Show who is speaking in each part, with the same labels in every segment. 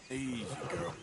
Speaker 1: Easy, girl.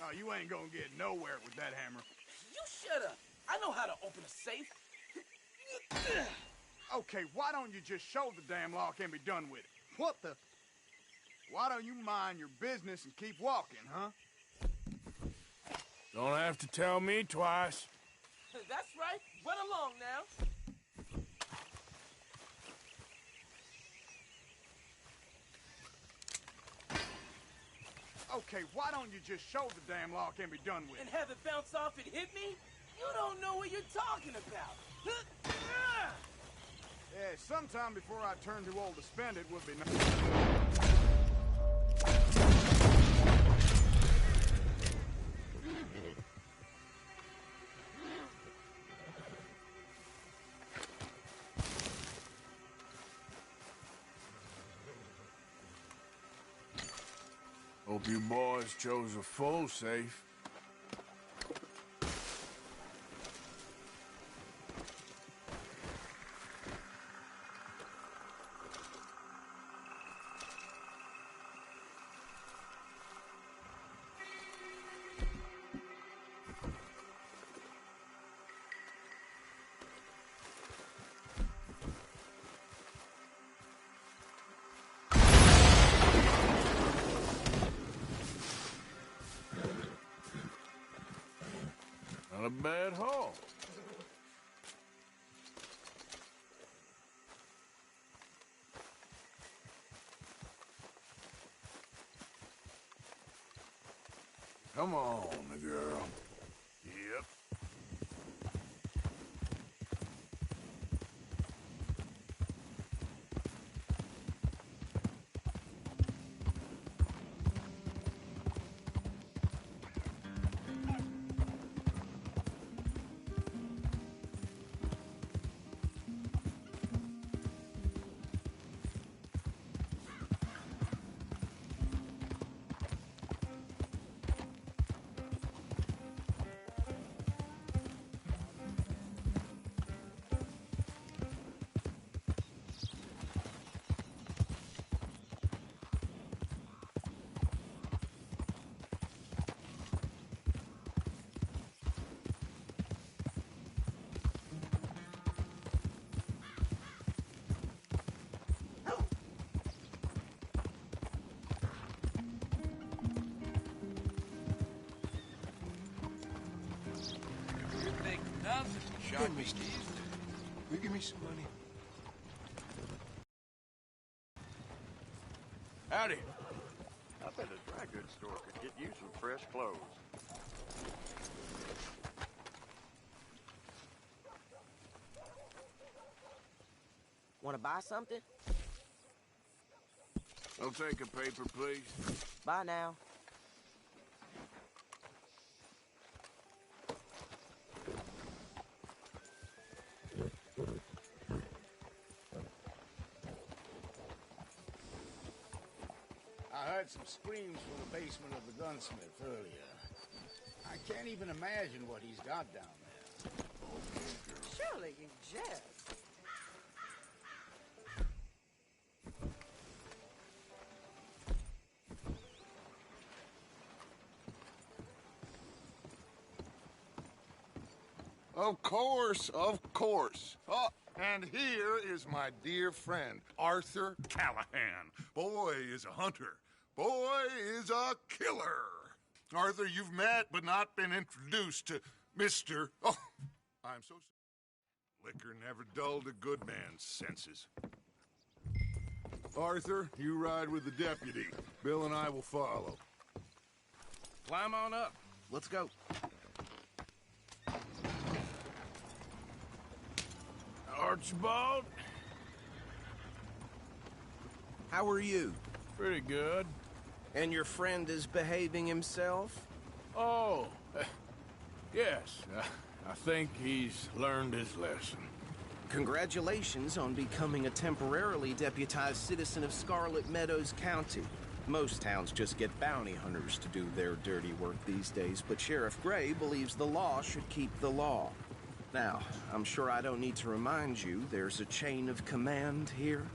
Speaker 2: No, you ain't gonna get nowhere with that hammer.
Speaker 3: You shut up. I know how to open a safe.
Speaker 2: Okay, why don't you just show the damn lock and be done with it? What the? Why don't you mind your business and keep walking, huh?
Speaker 1: Don't have to tell me twice.
Speaker 3: That's right. Run along now.
Speaker 2: Okay, why don't you just show the damn lock and be done with
Speaker 3: And
Speaker 2: it?
Speaker 3: have it bounce off and hit me? You don't know what you're talking about.
Speaker 2: Yeah, sometime before I turn too old to spend it would be nice.
Speaker 1: Hope you boys chose a full safe. Not a bad haul. Come on, girl. Yep.
Speaker 4: Give me some. Will you give me some money?
Speaker 1: Howdy.
Speaker 5: I bet a dry goods store could get you some fresh clothes.
Speaker 3: Want to buy something?
Speaker 1: I'll take a paper, please.
Speaker 3: Bye now.
Speaker 2: I heard
Speaker 6: heard some screams from the basement of the gunsmith earlier. I can't even imagine what he's got down there.
Speaker 3: Surely you jest.
Speaker 4: Of course, of course. Oh, and here is my dear friend, Arthur Callahan. Boy is a hunter. Boy is a killer. Arthur, you've met but not been introduced to Mr. Oh, I'm so sorry. Liquor never dulled a good man's senses. Arthur, you ride with the deputy. Bill and I will follow.
Speaker 7: Climb on up. Let's go.
Speaker 1: Archibald?
Speaker 7: How are you?
Speaker 1: Pretty good.
Speaker 7: And your friend is behaving himself?
Speaker 1: Oh, yes. I think he's learned his lesson.
Speaker 7: Congratulations on becoming a temporarily deputized citizen of Scarlet Meadows County. Most towns just get bounty hunters to do their dirty work these days, but Sheriff Gray believes the law should keep the law. Now, I'm sure I don't need to remind you there's a chain of command here.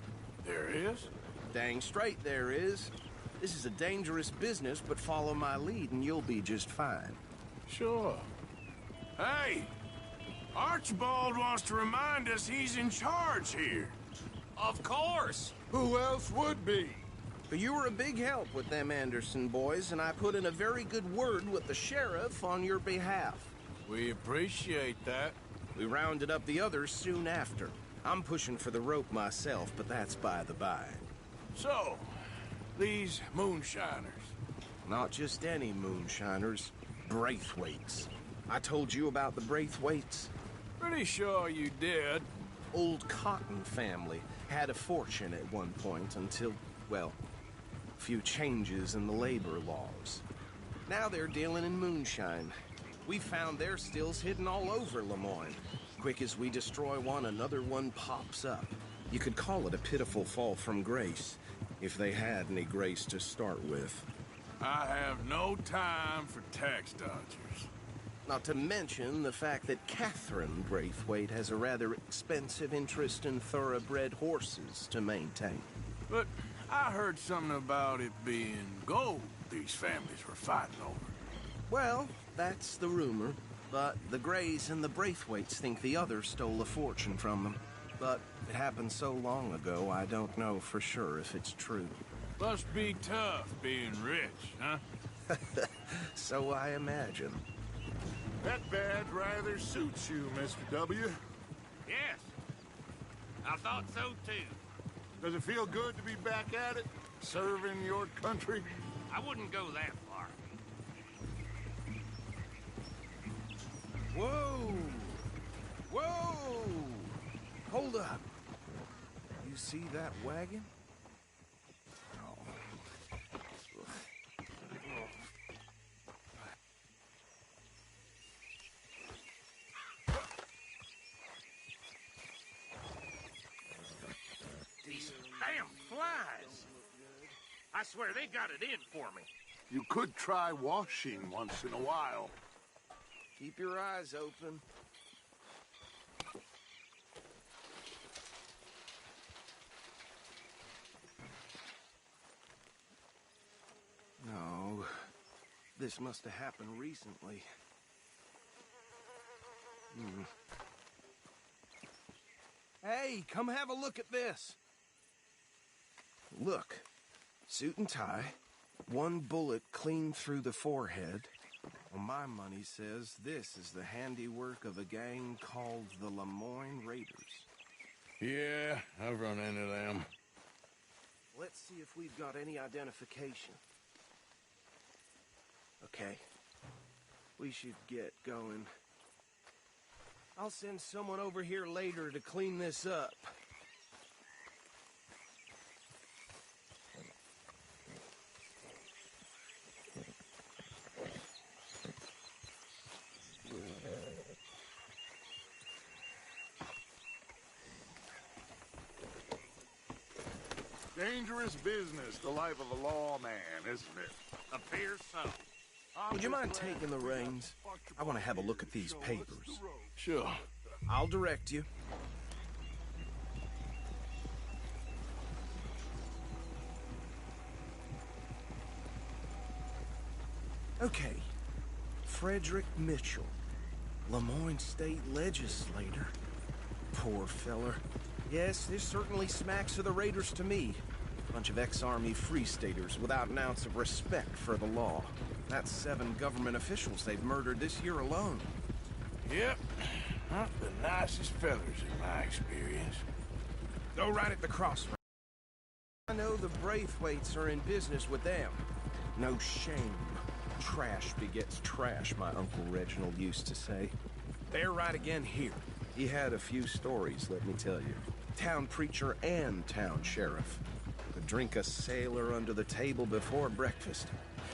Speaker 1: There is?
Speaker 7: Dang straight there is. This is a dangerous business, but follow my lead and you'll be just fine.
Speaker 1: Sure. Hey! Archibald wants to remind us he's in charge here.
Speaker 7: Of course!
Speaker 4: Who else would be?
Speaker 7: But you were a big help with them Anderson boys, and I put in a very good word with the sheriff on your behalf.
Speaker 1: We appreciate that.
Speaker 7: We rounded up the others soon after. I'm pushing for the rope myself, but that's by the by.
Speaker 1: So, these moonshiners.
Speaker 7: Not just any moonshiners. Braithwaites. I told you about the Braithwaites?
Speaker 1: Pretty sure you did.
Speaker 7: Old Cotton family had a fortune at one point until, well, a few changes in the labor laws. Now they're dealing in moonshine. We found their stills hidden all over Lemoyne. Quick as we destroy one, another one pops up. You could call it a pitiful fall from grace, if they had any grace to start with.
Speaker 1: I have no time for tax dodgers.
Speaker 7: Not to mention the fact that Catherine Braithwaite has a rather expensive interest in thoroughbred horses to maintain.
Speaker 1: But I heard something about it being gold these families were fighting over.
Speaker 7: Well, that's the rumor. But the Grays and the Braithwaites think the other stole a fortune from them. But it happened so long ago, I don't know for sure if it's true.
Speaker 1: Must be tough being rich, huh?
Speaker 7: So I imagine.
Speaker 4: That badge rather suits you, Mr. W.
Speaker 5: Yes. I thought so, too.
Speaker 4: Does it feel good to be back at it? Serving your country?
Speaker 5: I wouldn't go that far.
Speaker 7: Whoa! Whoa! Hold up. You see that wagon?
Speaker 5: These damn flies. I swear they got it in for me.
Speaker 4: You could try washing once in a while.
Speaker 7: Keep your eyes open. No, this must have happened recently. Hey, come have a look at this. Look, suit and tie, one bullet clean through the forehead. Well, my money says this is the handiwork of a gang called the Lemoyne Raiders.
Speaker 1: Yeah, I've run into them.
Speaker 7: Let's see if we've got any identification. Okay. We should get going. I'll send someone over here later to clean this up.
Speaker 4: Dangerous business, the life of a lawman, isn't it?
Speaker 5: Appears so.
Speaker 7: Would you mind taking the reins? I want to have a look at these papers.
Speaker 6: Sure.
Speaker 7: I'll direct you. Okay. Frederick Mitchell, Lemoyne State Legislator. Poor feller. Yes, this certainly smacks of the Raiders to me. Bunch of ex-Army Free Staters without an ounce of respect for the law. That's 7 government officials they've murdered this year alone.
Speaker 6: Yep. Not the nicest fellers in my experience.
Speaker 7: Go right at the crossroads. I know the Braithwaites are in business with them. No shame. Trash begets trash, my Uncle Reginald used to say. They're right again here. He had a few stories, let me tell you. Town preacher and town sheriff. Could drink a sailor under the table before breakfast.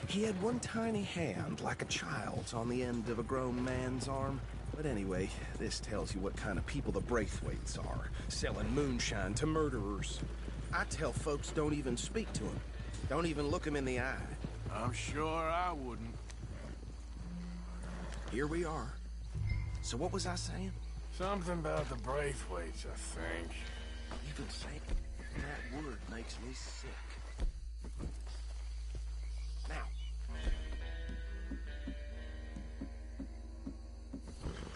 Speaker 7: He had one tiny hand, like a child's, on the end of a grown man's arm. But anyway, this tells you what kind of people the Braithwaites are. Selling moonshine to murderers. I tell folks don't even speak to him. Don't even look him in the eye.
Speaker 1: I'm sure I wouldn't.
Speaker 7: Here we are. So what was I saying?
Speaker 6: Something about the Braithwaites, I think.
Speaker 7: Even saying that word makes me sick. Now,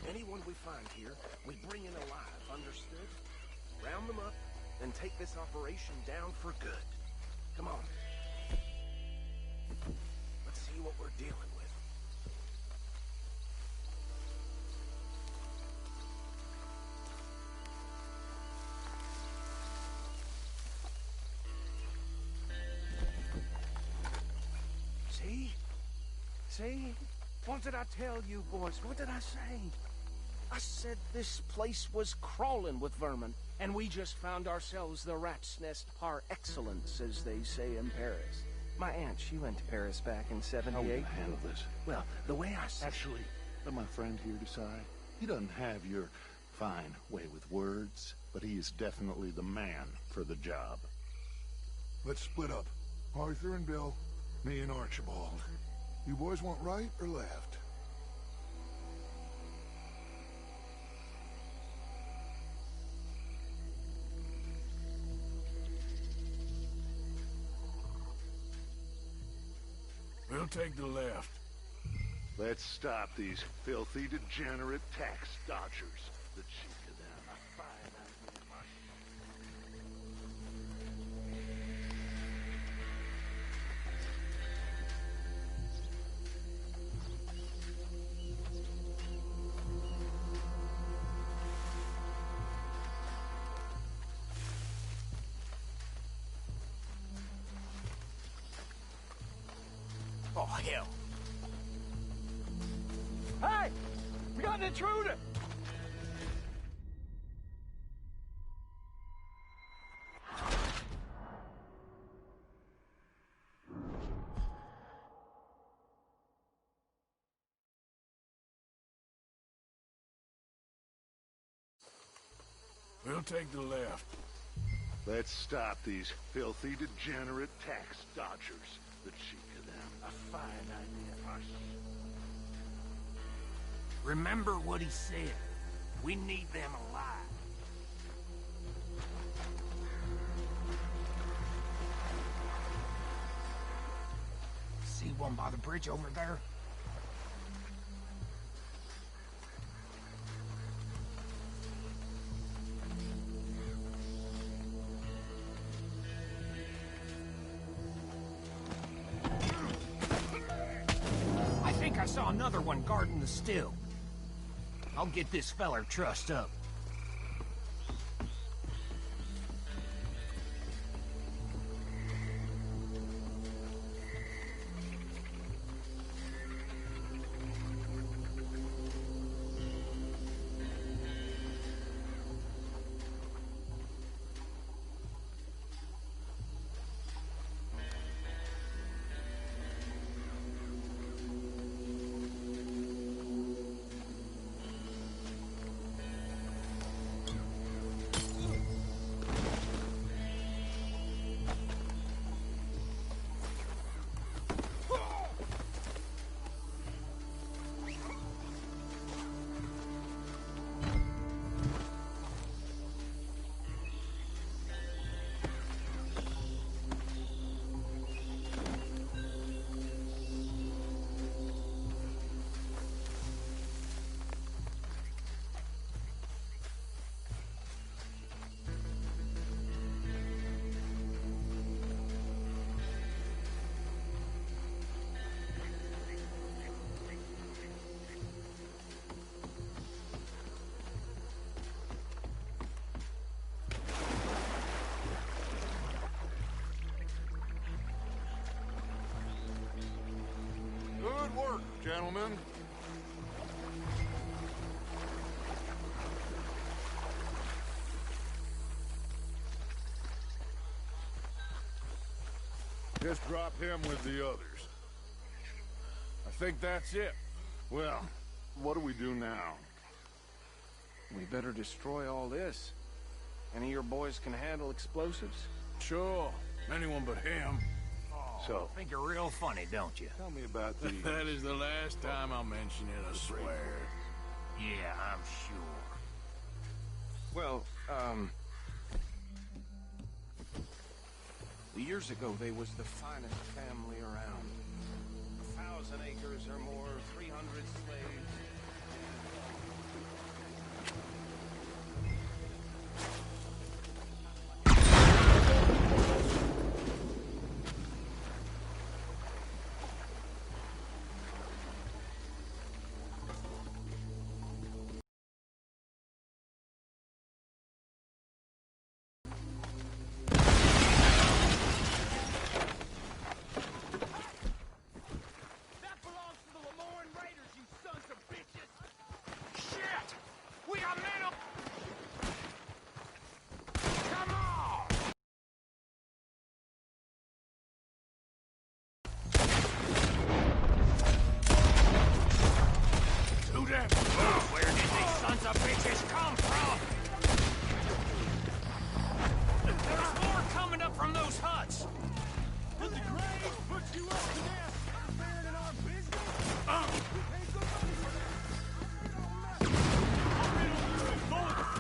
Speaker 7: anyone we find here, we bring in alive, understood? Round them up, and take this operation down for good. Come on. Let's see what we're dealing with. See? What did I tell you, boys? What did I say? I said this place was crawling with vermin, and we just found ourselves the rat's nest par excellence, as they say in Paris. My aunt, she went to Paris back in '78.
Speaker 8: How are we gonna handle this?
Speaker 7: Well, the way I said...
Speaker 8: Actually, let my friend here decide. He doesn't have your fine way with words, but he is definitely the man for the job.
Speaker 4: Let's split up. Arthur and Bill, me and Archibald. You boys want right or left?
Speaker 1: We'll take the left.
Speaker 8: Let's stop these filthy, degenerate tax dodgers. The cheek of them. A fine idea,
Speaker 7: Oh, hell.
Speaker 3: Hey! We got an intruder!
Speaker 1: We'll take the left.
Speaker 8: Let's stop these filthy, degenerate tax dodgers. The cheek of them. A fine idea.
Speaker 5: Remember what he said. We need them alive. See one by the bridge over there? I think I saw another one guarding the still. I'll get this feller trussed up.
Speaker 4: work, gentlemen.
Speaker 1: Just drop him with the others. I think that's it.
Speaker 8: Well, what do we do now?
Speaker 5: We better destroy all this. Any of your boys can handle explosives?
Speaker 1: Sure. Anyone but him.
Speaker 8: So,
Speaker 5: Think you're real funny, don't you?
Speaker 8: tell me about the...
Speaker 1: That is the last time I'll mention it, I swear.
Speaker 5: Yeah, I'm sure.
Speaker 7: Well, years ago, they was the finest family around. 1,000 acres or more, 300 slaves.
Speaker 5: Where did these sons of bitches come from? There's more coming up from those huts.
Speaker 3: But the grave puts you up to death. Interfering in our business. We pay good money for that. It don't matter. I'll be on you and both.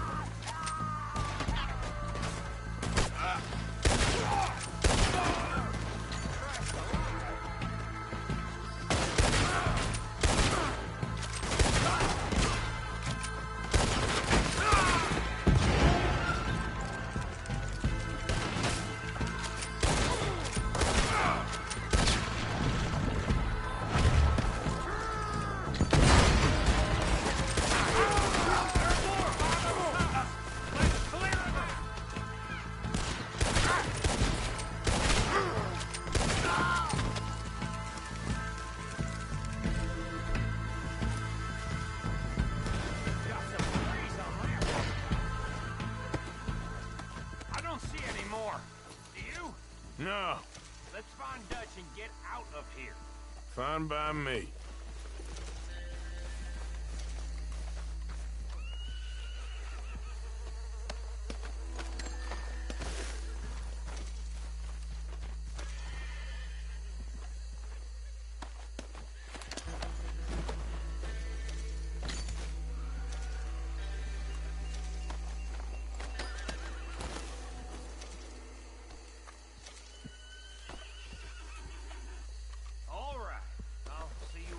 Speaker 1: No.
Speaker 5: Let's find Dutch and get out of here.
Speaker 1: Fine by me.
Speaker 5: All right. I'll see you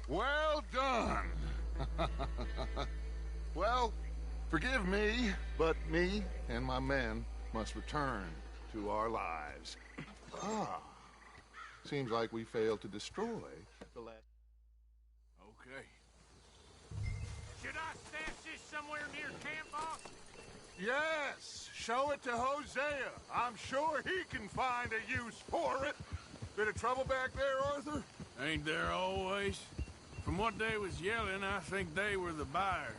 Speaker 4: Well done. Well, forgive me, but me and my men must return to our lives. Seems like we failed to destroy the last...
Speaker 1: Okay. Should I stash this somewhere near camp, boss?
Speaker 4: Yes, show it to Hosea. I'm sure he can find a use for it. Bit of trouble back there, Arthur?
Speaker 1: Ain't there always? From what they was yelling, I think they were the buyers.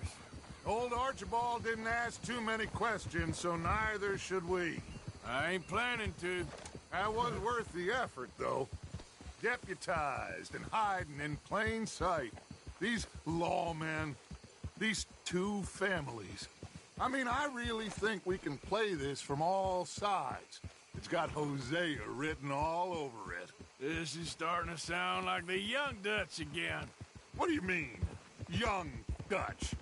Speaker 4: Old Archibald didn't ask too many questions, so neither should we.
Speaker 1: I ain't planning to.
Speaker 4: That was worth the effort, though. Deputized and hiding in plain sight. These lawmen, these two families. I mean, I really think we can play this from all sides. It's got Hosea written all over it.
Speaker 1: This is starting to sound like the Young Dutch again.
Speaker 4: What do you mean, young Dutch?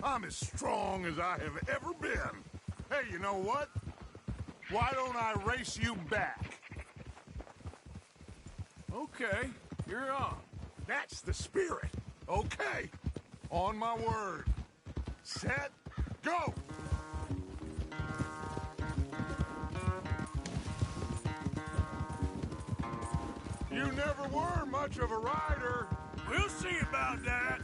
Speaker 4: I'm as strong as I have ever been. Hey, you know what? Why don't I race you back?
Speaker 1: Okay, you're on.
Speaker 4: That's the spirit. Okay, on my word. Set, go! You never were much of a rider.
Speaker 1: We'll see about that.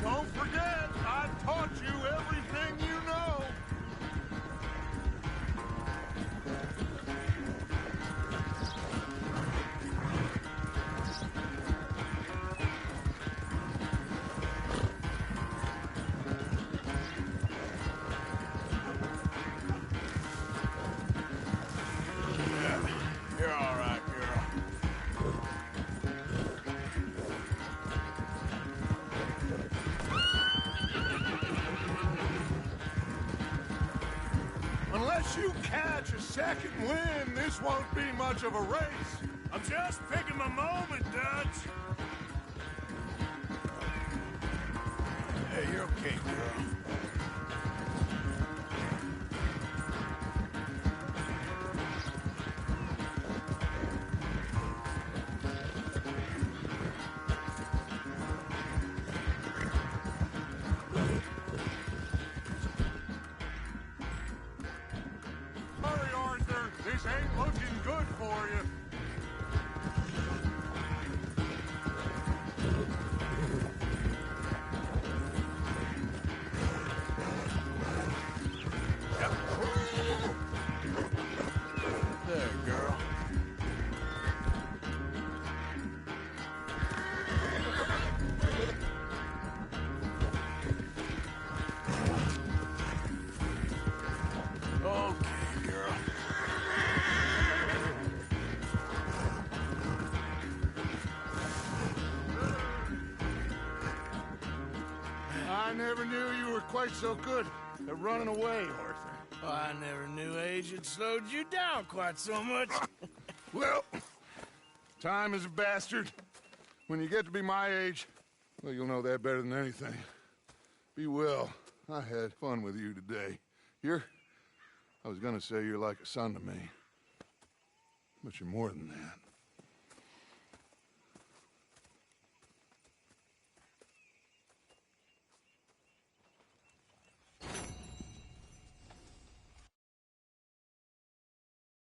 Speaker 4: Don't forget, I taught you everything you know.
Speaker 1: You're all right, girl.
Speaker 4: Unless you catch a second wind, this won't be much of a race.
Speaker 1: I'm just picking my moment, Dutch. Hey, you're okay, girl.
Speaker 4: Hurry, Arthur. This ain't looking good for you.
Speaker 1: There, girl. Okay, girl.
Speaker 4: I never knew you were quite so good at running away, Arthur.
Speaker 1: Oh, I never knew age had slowed you down quite so much.
Speaker 4: Well, time is a bastard. When you get to be my age, well, you'll know that better than anything. Be well. I had fun with you today. I was gonna say you're like a son to me. But you're more than that.